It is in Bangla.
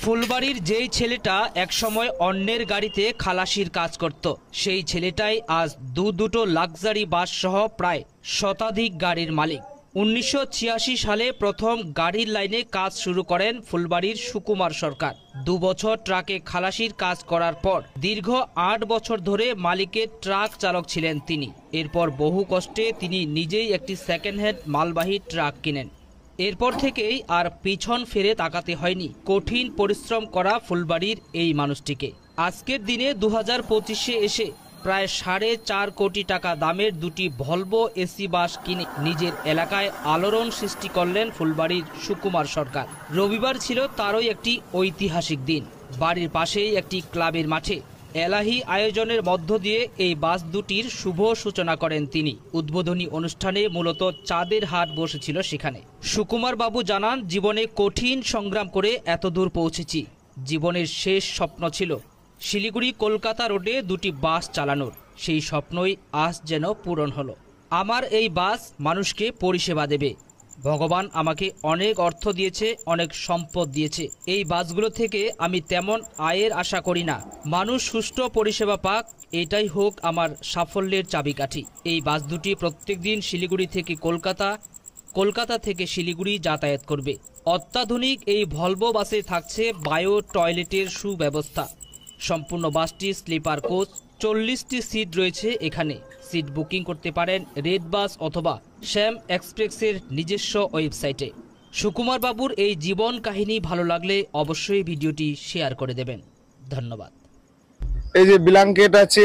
ফুলবাড়ির যেই ছেলেটা একসময় অন্যের গাড়িতে খালাসির কাজ করত, সেই ছেলেটাই আজ দুটো লাক্সারি বাস সহ প্রায় শতাধিক গাড়ির মালিক। 1986 সালে প্রথম গাড়ির লাইনে কাজ শুরু করেন ফুলবাড়ির সুকুমার সরকার। 2 বছর ট্রাকে খালাসির কাজ করার পর দীর্ঘ 8 বছর ধরে মালিকের ট্রাক চালক ছিলেন তিনি। এরপর বহু কষ্টে তিনি নিজেই একটি সেকেন্ড হ্যান্ড মালবাহী ট্রাক কিনেন। এরপর থেকেই আর পিছন ফিরে তাকাতে হয়নি কঠিন পরিশ্রম করা ফুলবাড়ির এই মানুষটিকে। আজকের দিনে 2025-এ এসে প্রায় 4.5 কোটি টাকা দামের দুটি ভলভো এসি বাস কিনে নিজের এলাকায় আলোড়ন সৃষ্টি করলেন ফুলবাড়ির সুকুমার সরকার। রবিবার ছিল তারই একটি ঐতিহাসিক দিন। বাড়ির পাশেই একটি ক্লাবের মাঠে এলাহি আয়োজনের মধ্য দিয়ে এই বাস দুটির শুভ সূচনা করেন তিনি। উদ্বোধনী অনুষ্ঠানে মূলত চাঁদের হাট বসেছিল সেখানে। সুকুমার বাবু জানান, জীবনে কঠিন সংগ্রাম করে এত দূর পৌঁছেছি। জীবনের শেষ স্বপ্ন ছিল শিলিগুড়ি কলকাতা রোডে দুটি বাস চালানোর। সেই স্বপ্নই আজ যেন পূরণ হলো। আমার এই বাস মানুষকে পরিষেবা দেবে। ভগবান আমাকে অনেক অর্থ দিয়েছে, অনেক সম্পদ দিয়েছে। এই বাসগুলো থেকে আমি তেমন আয়ের আশা করি না। মানুষ সুষ্ঠু পরিষেবা পাক, এটাই হোক আমার সাফল্যের চাবিকাঠি। এই বাস দুটি প্রত্যেকদিন শিলিগুড়ি থেকে কলকাতা, কলকাতা থেকে শিলিগুড়ি যাতায়াত করবে। অত্যাধুনিক এই ভলভো বাসে থাকছে বায়ো টয়লেটের সুব্যবস্থা। সম্পূর্ণ বাসটি স্লিপার কোচ, 40টি সিট রয়েছে এখানে। সিট বুকিং করতে পারেন রেড বাস অথবা শ্যাম এক্সপ্রেসের নিজস্ব ওয়েবসাইটে। সুকুমার বাবুর এই জীবন কাহিনী ভালো লাগলে অবশ্যই ভিডিওটি শেয়ার করে দেবেন। ধন্যবাদ। এই যে ব্ল্যাঙ্কেট আছে,